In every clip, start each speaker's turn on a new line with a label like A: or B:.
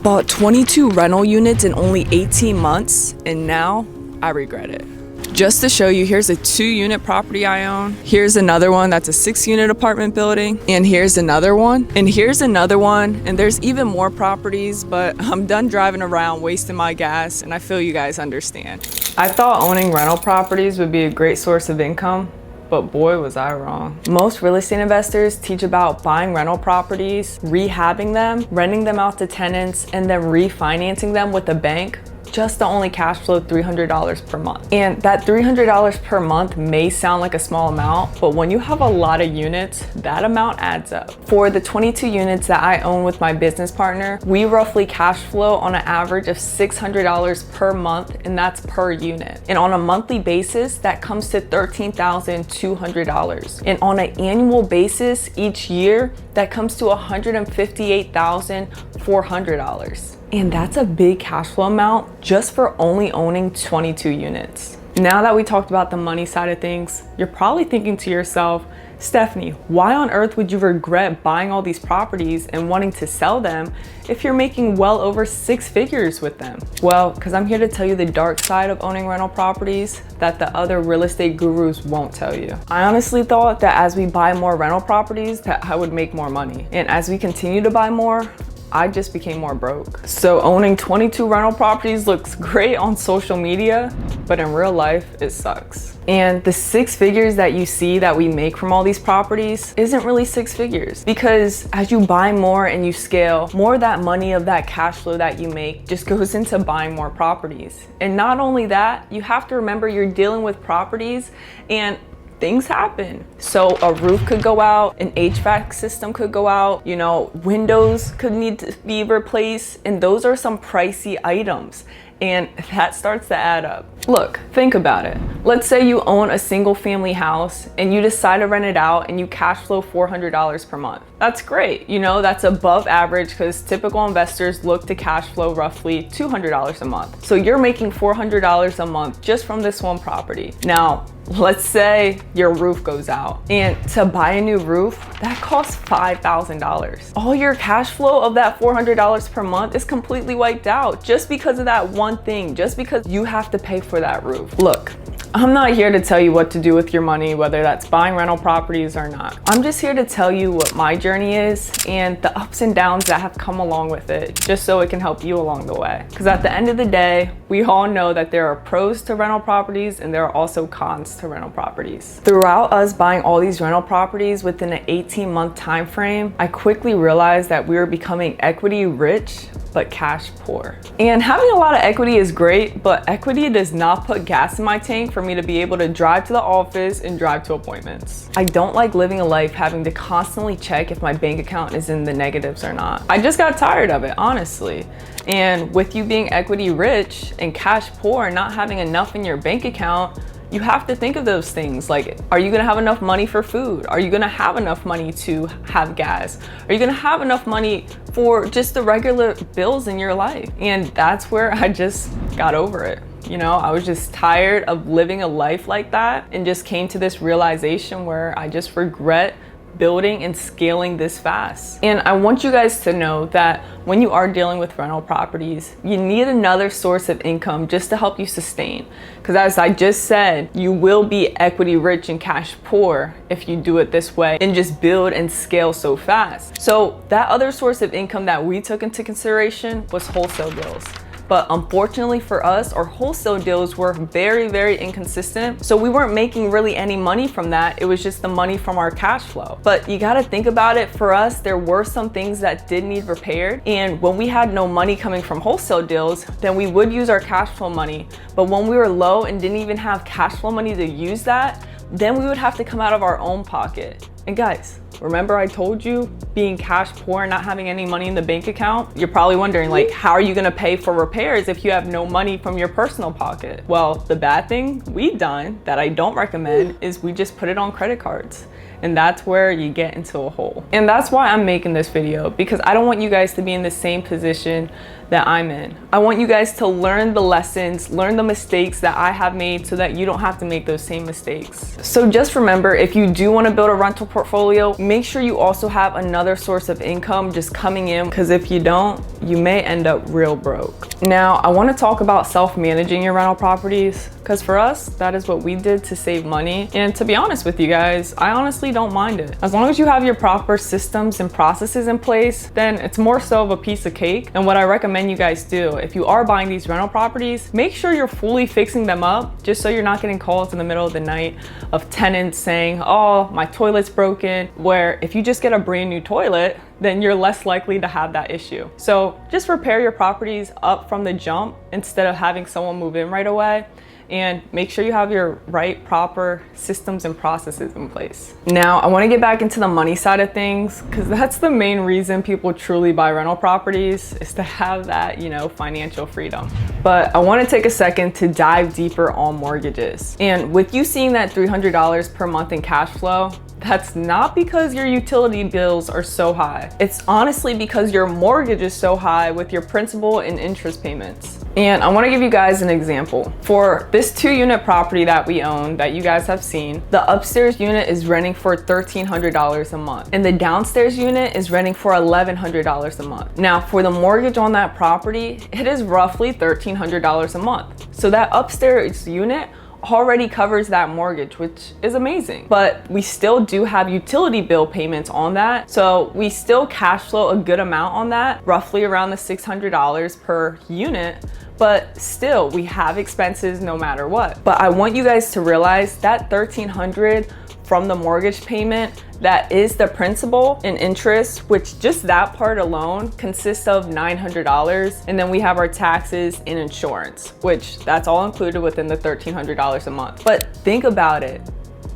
A: bought 22 rental units in only 18 months, and now I regret it. Just to show you, here's a 2-unit property I own. Here's another one that's a 6-unit apartment building. And here's another one. And here's another one. And there's even more properties, but I'm done driving around wasting my gas, and I feel you guys understand. I thought owning rental properties would be a great source of income, but boy, was I wrong. Most real estate investors teach about buying rental properties, rehabbing them, renting them out to tenants, and then refinancing them with a bank just to only cash flow $300 per month. And that $300 per month may sound like a small amount, but when you have a lot of units, that amount adds up. For the 22 units that I own with my business partner, we roughly cash flow on an average of $600 per month, and that's per unit. And on a monthly basis, that comes to $13,200. And on an annual basis, each year, that comes to $158,400. And that's a big cash flow amount just for only owning 22 units. Now that we talked about the money side of things, you're probably thinking to yourself, Stephanie, why on earth would you regret buying all these properties and wanting to sell them if you're making well over 6 figures with them? Well, because I'm here to tell you the dark side of owning rental properties that the other real estate gurus won't tell you. I honestly thought that as we buy more rental properties that I would make more money. And as we continue to buy more, I just became more broke. So owning 22 rental properties looks great on social media, but in real life, it sucks. And the 6 figures that you see that we make from all these properties isn't really 6 figures, because as you buy more and you scale, more of that money of that cash flow that you make just goes into buying more properties. And not only that, you have to remember you're dealing with properties and things happen. So a roof could go out, an HVAC system could go out, you know, windows could need to be replaced, and those are some pricey items. And that starts to add up. Look, think about it. Let's say you own a single family house and you decide to rent it out and you cash flow $400 per month. That's great. You know, that's above average because typical investors look to cash flow roughly $200 a month. So you're making $400 a month just from this one property. Now, let's say your roof goes out, and to buy a new roof, that costs $5,000. All your cash flow of that $400 per month is completely wiped out just because of that one thing, just because you have to pay for that roof. Look, I'm not here to tell you what to do with your money, whether that's buying rental properties or not. I'm just here to tell you what my journey is and the ups and downs that have come along with it, just so it can help you along the way. Because at the end of the day, we all know that there are pros to rental properties and there are also cons to rental properties. Throughout us buying all these rental properties within an 18-month time frame, I quickly realized that we were becoming equity rich but cash poor. And having a lot of equity is great, but equity does not put gas in my tank for me to be able to drive to the office and drive to appointments. I don't like living a life having to constantly check if my bank account is in the negatives or not. I just got tired of it, honestly. And with you being equity rich and cash poor and not having enough in your bank account, you have to think of those things like, are you gonna have enough money for food? Are you gonna have enough money to have gas? Are you gonna have enough money for just the regular bills in your life? And that's where I just got over it. You know, I was just tired of living a life like that and just came to this realization where I just regret building and scaling this fast. And I want you guys to know that when you are dealing with rental properties, you need another source of income just to help you sustain. Because as I just said, you will be equity rich and cash poor if you do it this way and just build and scale so fast. So that other source of income that we took into consideration was wholesale deals. But unfortunately for us, our wholesale deals were very, very inconsistent. So we weren't making really any money from that. It was just the money from our cash flow. But you gotta think about it, for us, there were some things that did need repaired. And when we had no money coming from wholesale deals, then we would use our cash flow money. But when we were low and didn't even have cash flow money to use that, then we would have to come out of our own pocket. And guys, remember I told you being cash poor and not having any money in the bank account? You're probably wondering, like, how are you gonna pay for repairs if you have no money from your personal pocket? Well, the bad thing we've done that I don't recommend is we just put it on credit cards. And that's where you get into a hole. And that's why I'm making this video, because I don't want you guys to be in the same position that I'm in. I want you guys to learn the lessons, learn the mistakes that I have made so that you don't have to make those same mistakes. So just remember, if you do want to build a rental portfolio, make sure you also have another source of income just coming in, because if you don't, you may end up real broke. Now, I want to talk about self-managing your rental properties, because for us, that is what we did to save money. And to be honest with you guys, I honestly don't mind it. As long as you have your proper systems and processes in place, then it's more so of a piece of cake. And what I recommend you guys do, if you are buying these rental properties, make sure you're fully fixing them up, just so you're not getting calls in the middle of the night of tenants saying, oh, my toilet's broken, where if you just get a brand new toilet, then you're less likely to have that issue. So just repair your properties up from the jump instead of having someone move in right away. And make sure you have your right, proper systems and processes in place. Now, I want to get back into the money side of things, because that's the main reason people truly buy rental properties, is to have that, financial freedom. But I want to take a second to dive deeper on mortgages. And with you seeing that $300 per month in cash flow, that's not because your utility bills are so high. It's honestly because your mortgage is so high with your principal and interest payments. And I want to give you guys an example. For this 2-unit property that we own, that you guys have seen, the upstairs unit is renting for $1,300 a month, and the downstairs unit is renting for $1,100 a month. Now, for the mortgage on that property, it is roughly $1,300 a month. So that upstairs unit already covers that mortgage, which is amazing. But we still do have utility bill payments on that. So we still cash flow a good amount on that, roughly around the $600 per unit. But still, we have expenses no matter what. But I want you guys to realize that $1,300 from the mortgage payment, that is the principal and interest, which just that part alone consists of $900. And then we have our taxes and insurance, which that's all included within the $1,300 a month. But think about it.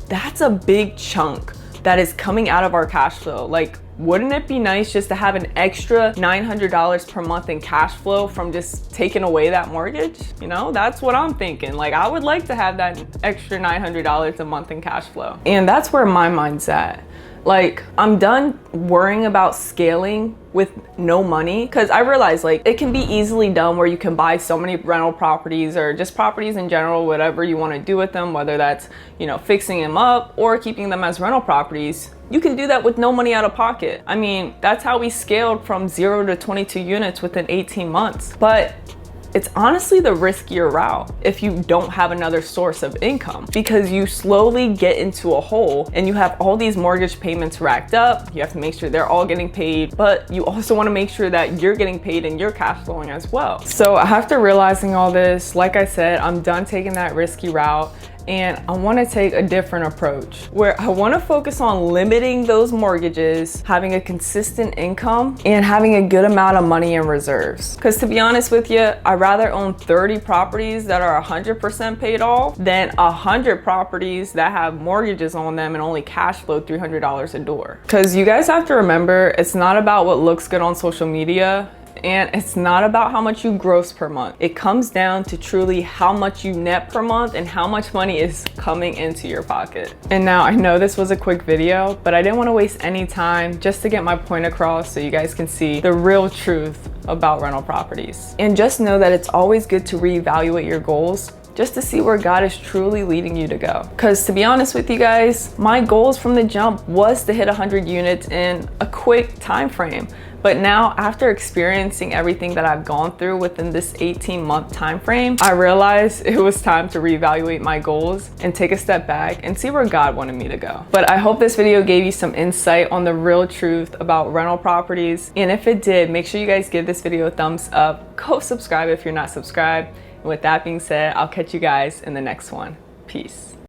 A: That's a big chunk that is coming out of our cash flow. Like, wouldn't it be nice just to have an extra $900 per month in cash flow from just taking away that mortgage? That's what I'm thinking. Like, I would like to have that extra $900 a month in cash flow. And that's where my mind's at. Like, I'm done worrying about scaling with no money, because I realize it can be easily done where you can buy so many rental properties, or just properties in general, whatever you want to do with them, whether that's, fixing them up or keeping them as rental properties. You can do that with no money out of pocket. I mean, that's how we scaled from 0 to 22 units within 18 months. But it's honestly the riskier route if you don't have another source of income, because you slowly get into a hole and you have all these mortgage payments racked up. You have to make sure they're all getting paid, but you also want to make sure that you're getting paid and you're cash flowing as well. So after realizing all this, like I said, I'm done taking that risky route. And I want to take a different approach, where I want to focus on limiting those mortgages, having a consistent income, and having a good amount of money in reserves. Because to be honest with you, I'd rather own 30 properties that are 100% paid off than 100 properties that have mortgages on them and only cash flow $300 a door. Because you guys have to remember, it's not about what looks good on social media. And it's not about how much you gross per month. It comes down to truly how much you net per month and how much money is coming into your pocket. And now, I know this was a quick video, but I didn't want to waste any time just to get my point across so you guys can see the real truth about rental properties. And just know that it's always good to reevaluate your goals, just to see where God is truly leading you to go. Because to be honest with you guys, my goals from the jump was to hit 100 units in a quick time frame. But now, after experiencing everything that I've gone through within this 18-month time frame, I realized it was time to reevaluate my goals and take a step back and see where God wanted me to go. But I hope this video gave you some insight on the real truth about rental properties. And if it did, make sure you guys give this video a thumbs up. Go subscribe if you're not subscribed. And with that being said, I'll catch you guys in the next one. Peace.